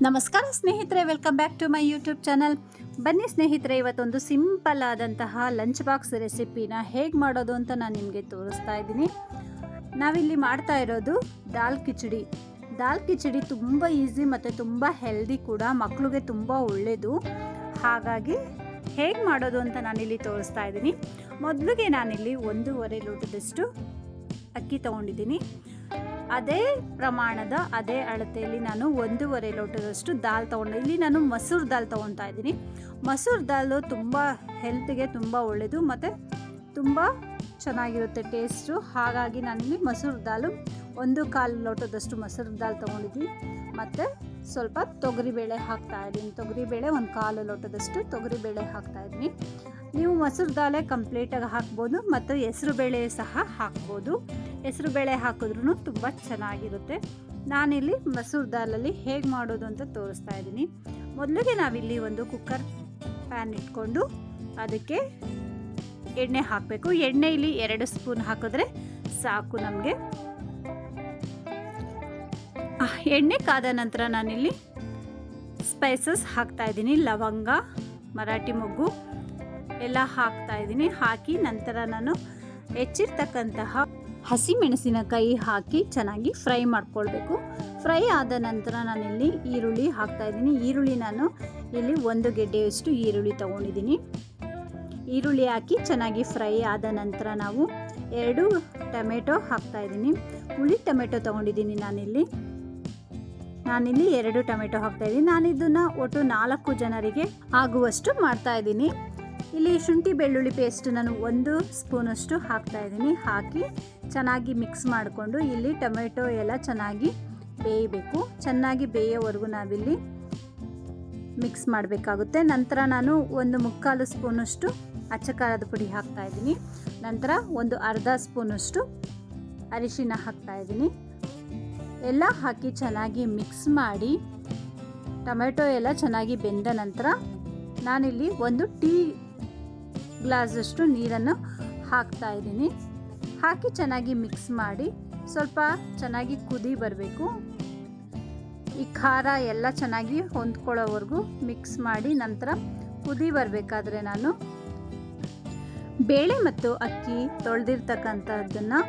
ನಮಸ್ಕಾರ ಸ್ನೇಹಿತರೆ, welcome back to my YouTube channel. ಬನ್ನಿ ಸ್ನೇಹಿತರೆ, ಇವತ್ತೊಂದು ಸಿಂಪಲ್ ಆದಂತಹ ಲಂಚ್ ಬಾಕ್ಸ್ ರೆಸಿಪಿನ ಹೇಗೆ ಮಾಡೋದು ಅಂತ ನಾನು ನಿಮಗೆ ತೋರಿಸ್ತಾ ಇದ್ದೀನಿ. ನಾವಿಲ್ಲಿ ಮಾಡ್ತಾ ಇರೋದು ದಾಲ್ ಕಿಚಡಿ. ದಾಲ್ ಕಿಚಡಿ ತುಂಬ ಈಸಿ ಮತ್ತು ತುಂಬ ಹೆಲ್ದಿ ಕೂಡ, ಮಕ್ಕಳಿಗೆ ತುಂಬ ಒಳ್ಳೆಯದು. ಹಾಗಾಗಿ ಹೇಗೆ ಮಾಡೋದು ಅಂತ ನಾನಿಲ್ಲಿ ತೋರಿಸ್ತಾ ಇದ್ದೀನಿ. ಮೊದಲಿಗೆ ನಾನಿಲ್ಲಿ 1.5 ಲೋಟದಷ್ಟು ಅಕ್ಕಿ ತೊಗೊಂಡಿದ್ದೀನಿ. ಅದೇ ಪ್ರಮಾಣದ ಅದೇ ಅಳತೆಯಲ್ಲಿ ನಾನು 1.5 ಲೋಟದಷ್ಟು ದಾಲ್ ತೊಗೊಂಡೆ. ಇಲ್ಲಿ ನಾನು ಮಸೂರ್ ದಾಲ್ ತೊಗೊತಾ ಇದ್ದೀನಿ. ಮಸೂರ್ ದಾಲು ತುಂಬ ಹೆಲ್ತ್ಗೆ ತುಂಬ ಒಳ್ಳೆಯದು ಮತ್ತು ತುಂಬ ಚೆನ್ನಾಗಿರುತ್ತೆ ಟೇಸ್ಟು. ಹಾಗಾಗಿ ನಾನಿಲ್ಲಿ ಮಸೂರ್ ದಾಲು 1/4 ಲೋಟದಷ್ಟು ಮಸೂರ್ ದಾಲ್ ತೊಗೊಂಡಿದ್ದೀನಿ. ಮತ್ತು ಸ್ವಲ್ಪ ತೊಗರಿಬೇಳೆ ಹಾಕ್ತಾಯಿದ್ದೀನಿ. ತೊಗರಿಬೇಳೆ 1/4 ಲೋಟದಷ್ಟು ತೊಗರಿಬೇಳೆ ಹಾಕ್ತಾಯಿದ್ದೀನಿ. ನೀವು ಮಸೂರ್ ದಾಲೇ ಕಂಪ್ಲೀಟಾಗಿ ಹಾಕ್ಬೋದು ಮತ್ತು ಹೆಸರುಬೇಳೆ ಸಹ ಹಾಕ್ಬೋದು. ಹೆಸರುಬೇಳೆ ಹಾಕಿದ್ರೂ ತುಂಬ ಚೆನ್ನಾಗಿರುತ್ತೆ. ನಾನಿಲ್ಲಿ ಮಸೂರ್ ದಾಲಲ್ಲಿ ಹೇಗೆ ಮಾಡೋದು ಅಂತ ತೋರಿಸ್ತಾ ಇದ್ದೀನಿ. ಮೊದಲಿಗೆ ನಾವಿಲ್ಲಿ ಒಂದು ಕುಕ್ಕರ್ ಪ್ಯಾನ್ ಇಟ್ಕೊಂಡು ಅದಕ್ಕೆ ಎಣ್ಣೆ ಹಾಕಬೇಕು. ಎಣ್ಣೆ ಇಲ್ಲಿ 2 ಸ್ಪೂನ್ ಹಾಕಿದ್ರೆ ಸಾಕು ನಮಗೆ. ಎಣ್ಣೆ ಕಾದ ನಂತರ ನಾನಿಲ್ಲಿ ಸ್ಪೈಸಸ್ ಹಾಕ್ತಾಯಿದ್ದೀನಿ. ಲವಂಗ, ಮರಾಠಿ ಮೊಗ್ಗು ಎಲ್ಲ ಹಾಕ್ತಾಯಿದ್ದೀನಿ. ಹಾಕಿ ನಂತರ ನಾನು ಹೆಚ್ಚಿರ್ತಕ್ಕಂತಹ ಹಸಿಮೆಣಸಿನಕಾಯಿ ಹಾಕಿ ಚೆನ್ನಾಗಿ ಫ್ರೈ ಮಾಡ್ಕೊಳ್ಬೇಕು. ಫ್ರೈ ಆದ ನಂತರ ನಾನಿಲ್ಲಿ ಈರುಳ್ಳಿ ಹಾಕ್ತಾಯಿದ್ದೀನಿ. ಈರುಳ್ಳಿ ನಾನು ಇಲ್ಲಿ 1 ಗೆಡ್ಡೆಯಷ್ಟು ಈರುಳ್ಳಿ ತೊಗೊಂಡಿದ್ದೀನಿ. ಈರುಳ್ಳಿ ಹಾಕಿ ಚೆನ್ನಾಗಿ ಫ್ರೈ ಆದ ನಂತರ ನಾವು 2 ಟೊಮೆಟೊ ಹಾಕ್ತಾಯಿದ್ದೀನಿ. ಹುಳಿ ಟೊಮೆಟೊ ತೊಗೊಂಡಿದ್ದೀನಿ ನಾನಿಲ್ಲಿ 2 ಟೊಮೆಟೊ ಹಾಕ್ತಾಯಿದ್ದೀನಿ. ನಾನಿದನ್ನು ಒಟ್ಟು 4 ಜನರಿಗೆ ಆಗುವಷ್ಟು ಮಾಡ್ತಾಯಿದ್ದೀನಿ. ಇಲ್ಲಿ ಶುಂಠಿ ಬೆಳ್ಳುಳ್ಳಿ ಪೇಸ್ಟ್ ನಾನು 1 ಸ್ಪೂನಷ್ಟು ಹಾಕ್ತಾಯಿದ್ದೀನಿ. ಹಾಕಿ ಚೆನ್ನಾಗಿ ಮಿಕ್ಸ್ ಮಾಡಿಕೊಂಡು ಇಲ್ಲಿ ಟೊಮೆಟೊ ಎಲ್ಲ ಚೆನ್ನಾಗಿ ಬೇಯಬೇಕು. ಚೆನ್ನಾಗಿ ಬೇಯೋವರೆಗೂ ನಾವಿಲ್ಲಿ ಮಿಕ್ಸ್ ಮಾಡಬೇಕಾಗುತ್ತೆ. ನಂತರ ನಾನು 1/4 ಸ್ಪೂನಷ್ಟು ಅಚ್ಚ ಖಾರದ ಪುಡಿ ಹಾಕ್ತಾಯಿದ್ದೀನಿ. ನಂತರ 1/2 ಸ್ಪೂನಷ್ಟು ಅರಿಶಿನ ಹಾಕ್ತಾಯಿದ್ದೀನಿ. ಎಲ್ಲ ಹಾಕಿ ಚೆನ್ನಾಗಿ ಮಿಕ್ಸ್ ಮಾಡಿ ಟೊಮೆಟೊ ಎಲ್ಲ ಚೆನ್ನಾಗಿ ಬೆಂದ ನಂತರ ನಾನಿಲ್ಲಿ 1 ಟೀ ಗ್ಲಾಸಷ್ಟು ನೀರನ್ನು ಹಾಕ್ತಾಯಿದ್ದೀನಿ. ಹಾಕಿ ಚೆನ್ನಾಗಿ ಮಿಕ್ಸ್ ಮಾಡಿ ಸ್ವಲ್ಪ ಚೆನ್ನಾಗಿ ಕುದಿ ಬರಬೇಕು. ಈ ಖಾರ ಎಲ್ಲ ಚೆನ್ನಾಗಿ ಹೊಂದ್ಕೊಳ್ಳೋವರೆಗೂ ಮಿಕ್ಸ್ ಮಾಡಿ ನಂತರ ಕುದಿ ಬರಬೇಕಾದ್ರೆ ನಾನು ಬೇಳೆ ಮತ್ತು ಅಕ್ಕಿ ತೊಳೆದಿರ್ತಕ್ಕಂಥದ್ದನ್ನು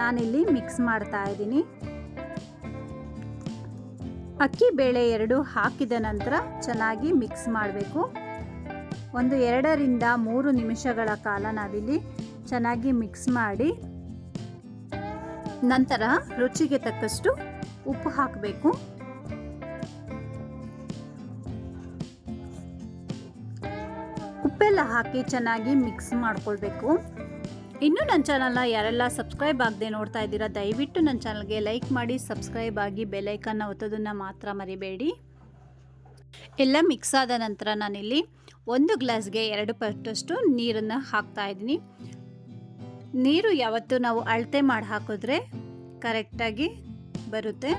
ನಾನಿಲ್ಲಿ ಮಿಕ್ಸ್ ಮಾಡ್ತಾ ಇದ್ದೀನಿ. ಅಕ್ಕಿ ಬೇಳೆ 2 ಹಾಕಿದ ನಂತರ ಚೆನ್ನಾಗಿ ಮಿಕ್ಸ್ ಮಾಡಬೇಕು. 2 ರಿಂದ 3 ನಿಮಿಷಗಳ ಕಾಲ ನಾವಿಲ್ಲಿ ಚೆನ್ನಾಗಿ ಮಿಕ್ಸ್ ಮಾಡಿ ನಂತರ ರುಚಿಗೆ ತಕ್ಕಷ್ಟು ಉಪ್ಪು ಹಾಕಬೇಕು. ಉಪ್ಪೆಲ್ಲ ಹಾಕಿ ಚೆನ್ನಾಗಿ ಮಿಕ್ಸ್ ಮಾಡ್ಕೊಳ್ಬೇಕು. ಇನ್ನೂ ನನ್ನ ಚಾನಲ್ನ ಯಾರೆಲ್ಲ ಸಬ್ಸ್ಕ್ರೈಬ್ ಆಗದೆ ನೋಡ್ತಾ ಇದ್ದೀರಾ, ದಯವಿಟ್ಟು ನನ್ನ ಚಾನಲ್ಗೆ ಲೈಕ್ ಮಾಡಿ, ಸಬ್ಸ್ಕ್ರೈಬ್ ಆಗಿ, ಬೆಲ್ಲೈಕನ್ನ ಒತ್ತೋದನ್ನು ಮಾತ್ರ ಮರಿಬೇಡಿ. ಎಲ್ಲ ಮಿಕ್ಸ್ ಆದ ನಂತರ ನಾನಿಲ್ಲಿ 1 ಗ್ಲಾಸ್ಗೆ 2 ಪಟ್ಟಷ್ಟು ನೀರನ್ನು ಹಾಕ್ತಾಯಿದ್ದೀನಿ. ನೀರು ಯಾವತ್ತೂ ನಾವು ಅಳತೆ ಮಾಡಿ ಹಾಕಿದ್ರೆ ಕರೆಕ್ಟಾಗಿ ಬರುತ್ತೆ.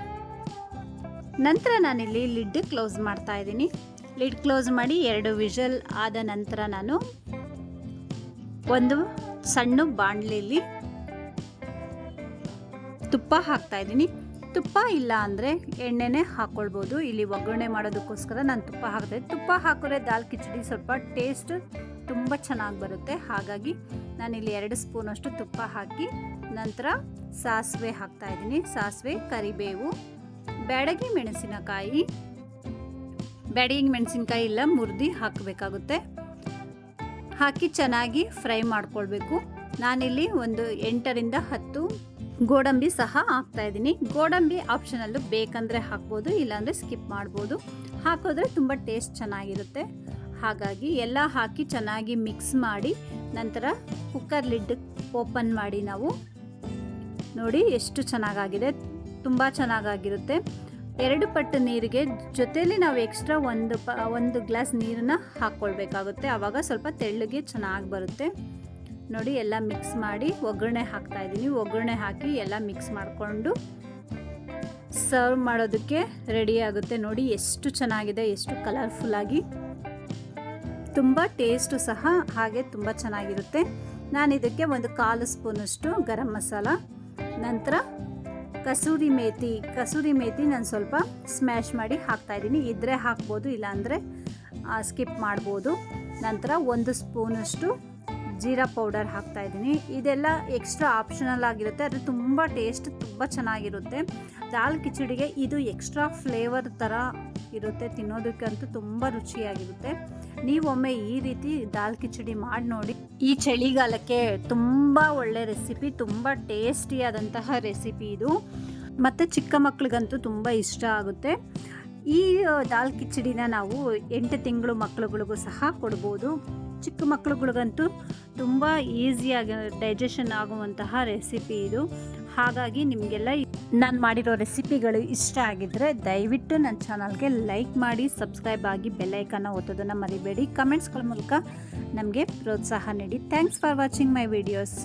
ನಂತರ ನಾನಿಲ್ಲಿ ಲಿಡ್ ಕ್ಲೋಸ್ ಮಾಡ್ತಾಯಿದ್ದೀನಿ. ಲಿಡ್ ಕ್ಲೋಸ್ ಮಾಡಿ 2 ವಿಷಲ್ ಆದ ನಂತರ ನಾನು ಒಂದು ಸಣ್ಣ ಬಾಣಲೆಯಲ್ಲಿ ತುಪ್ಪ ಹಾಕ್ತಾಯಿದ್ದೀನಿ. ತುಪ್ಪ ಇಲ್ಲ ಅಂದರೆ ಎಣ್ಣೆನೇ ಹಾಕ್ಕೊಳ್ಬೋದು. ಇಲ್ಲಿ ಒಗ್ಗರಣೆ ಮಾಡೋದಕ್ಕೋಸ್ಕರ ನಾನು ತುಪ್ಪ ಹಾಕ್ತಾಯಿದ್ದೀನಿ. ತುಪ್ಪ ಹಾಕಿದ್ರೆ ದಾಲ್ ಕಿಚಡಿ ಸ್ವಲ್ಪ ಟೇಸ್ಟ್ ತುಂಬ ಚೆನ್ನಾಗಿ ಬರುತ್ತೆ. ಹಾಗಾಗಿ ನಾನಿಲ್ಲಿ 2 ಸ್ಪೂನಷ್ಟು ತುಪ್ಪ ಹಾಕಿ ನಂತರ ಸಾಸಿವೆ ಹಾಕ್ತಾಯಿದ್ದೀನಿ. ಸಾಸಿವೆ, ಕರಿಬೇವು, ಬ್ಯಾಡಗಿ ಮೆಣಸಿನಕಾಯಿ ಎಲ್ಲ ಮುರಿದು ಹಾಕಬೇಕಾಗುತ್ತೆ. ಹಾಕಿ ಚೆನ್ನಾಗಿ ಫ್ರೈ ಮಾಡ್ಕೊಳ್ಬೇಕು. ನಾನಿಲ್ಲಿ ಒಂದು 8 ರಿಂದ 10 ಗೋಡಂಬಿ ಸಹ ಹಾಕ್ತಾಯಿದ್ದೀನಿ. ಗೋಡಂಬಿ ಆಪ್ಷನಲ್ಲು, ಬೇಕಂದರೆ ಹಾಕ್ಬೋದು, ಇಲ್ಲಾಂದರೆ ಸ್ಕಿಪ್ ಮಾಡ್ಬೋದು. ಹಾಕಿದ್ರೆ ತುಂಬ ಟೇಸ್ಟ್ ಚೆನ್ನಾಗಿರುತ್ತೆ. ಹಾಗಾಗಿ ಎಲ್ಲ ಹಾಕಿ ಚೆನ್ನಾಗಿ ಮಿಕ್ಸ್ ಮಾಡಿ ನಂತರ ಕುಕ್ಕರ್ ಲಿಡ್ ಓಪನ್ ಮಾಡಿ ನಾವು ನೋಡಿ ಎಷ್ಟು ಚೆನ್ನಾಗಾಗಿದೆ. ತುಂಬ ಚೆನ್ನಾಗಾಗಿರುತ್ತೆ. 2 ಪಟ್ಟು ನೀರಿಗೆ ಜೊತೆಯಲ್ಲಿ ನಾವು ಎಕ್ಸ್ಟ್ರಾ 1 ಗ್ಲಾಸ್ ನೀರನ್ನು ಹಾಕ್ಕೊಳ್ಬೇಕಾಗುತ್ತೆ. ಆವಾಗ ಸ್ವಲ್ಪ ತೆಳ್ಳಗೆ ಚೆನ್ನಾಗಿ ಬರುತ್ತೆ. ನೋಡಿ ಎಲ್ಲ ಮಿಕ್ಸ್ ಮಾಡಿ ಒಗ್ಗರಣೆ ಹಾಕ್ತಾಯಿದ್ದೀನಿ. ಒಗ್ಗರಣೆ ಹಾಕಿ ಎಲ್ಲ ಮಿಕ್ಸ್ ಮಾಡಿಕೊಂಡು ಸರ್ವ್ ಮಾಡೋದಕ್ಕೆ ರೆಡಿ ಆಗುತ್ತೆ. ನೋಡಿ ಎಷ್ಟು ಚೆನ್ನಾಗಿದೆ, ಎಷ್ಟು ಕಲರ್ಫುಲ್ಲಾಗಿ, ತುಂಬ ಟೇಸ್ಟು ಸಹ ಹಾಗೆ ತುಂಬ ಚೆನ್ನಾಗಿರುತ್ತೆ. ನಾನು ಇದಕ್ಕೆ 1/4 ಸ್ಪೂನಷ್ಟು ಗರಂ ಮಸಾಲ, ನಂತರ ಕಸೂರಿ ಮೇಥಿ ನಾನು ಸ್ವಲ್ಪ ಸ್ಮ್ಯಾಶ್ ಮಾಡಿ ಹಾಕ್ತಾಯಿದ್ದೀನಿ. ಇದ್ದರೆ ಹಾಕ್ಬೋದು, ಇಲ್ಲಾಂದರೆ ಸ್ಕಿಪ್ ಮಾಡ್ಬೋದು. ನಂತರ 1 ಸ್ಪೂನಷ್ಟು ಜೀರಾ ಪೌಡರ್ ಹಾಕ್ತಾಯಿದ್ದೀನಿ. ಇದೆಲ್ಲ ಎಕ್ಸ್ಟ್ರಾ ಆಪ್ಷನಲ್ ಆಗಿರುತ್ತೆ, ಅದು ತುಂಬ ಟೇಸ್ಟ್ ತುಂಬ ಚೆನ್ನಾಗಿರುತ್ತೆ. ದಾಲ್ ಕಿಚಡಿಗೆ ಇದು ಎಕ್ಸ್ಟ್ರಾ ಫ್ಲೇವರ್ ಥರ ಇರುತ್ತೆ, ತಿನ್ನೋದಕ್ಕಂತೂ ತುಂಬ ರುಚಿಯಾಗಿರುತ್ತೆ. ನೀವೊಮ್ಮೆ ಈ ರೀತಿ ದಾಲ್ ಕಿಚಡಿ ಮಾಡಿ ನೋಡಿ. ಈ ಚಳಿಗಾಲಕ್ಕೆ ತುಂಬ ಒಳ್ಳೆ ರೆಸಿಪಿ, ತುಂಬ ಟೇಸ್ಟಿಯಾದಂತಹ ರೆಸಿಪಿ ಇದು, ಮತ್ತು ಚಿಕ್ಕ ಮಕ್ಳಿಗಂತೂ ತುಂಬ ಇಷ್ಟ ಆಗುತ್ತೆ. ಈ ದಾಲ್ ಕಿಚಡಿನ ನಾವು 8 ತಿಂಗಳು ಮಕ್ಳುಗಳಿಗೂ ಸಹ ಕೊಡ್ಬೋದು. ಚಿಕ್ಕ ಮಕ್ಳುಗಳಿಗಂತೂ ತುಂಬ ಈಸಿಯಾಗಿ ಡೈಜೆಷನ್ ಆಗುವಂತಹ ರೆಸಿಪಿ ಇದು. ಹಾಗಾಗಿ ನಿಮಗೆಲ್ಲ ನಾನು ಮಾಡಿರೋ ರೆಸಿಪಿಗಳು ಇಷ್ಟ ಆಗಿದ್ದರೆ ದಯವಿಟ್ಟು ನನ್ನ ಚಾನಲ್ಗೆ ಲೈಕ್ ಮಾಡಿ, ಸಬ್ಸ್ಕ್ರೈಬ್ ಆಗಿ, ಬೆಲ್ಲೈಕನ್ನ ಒತ್ತೋದನ್ನು ಮರಿಬೇಡಿ. ಕಮೆಂಟ್ಸ್ಗಳ ಮೂಲಕ ನಮಗೆ ಪ್ರೋತ್ಸಾಹ ನೀಡಿ. Thanks for watching my videos.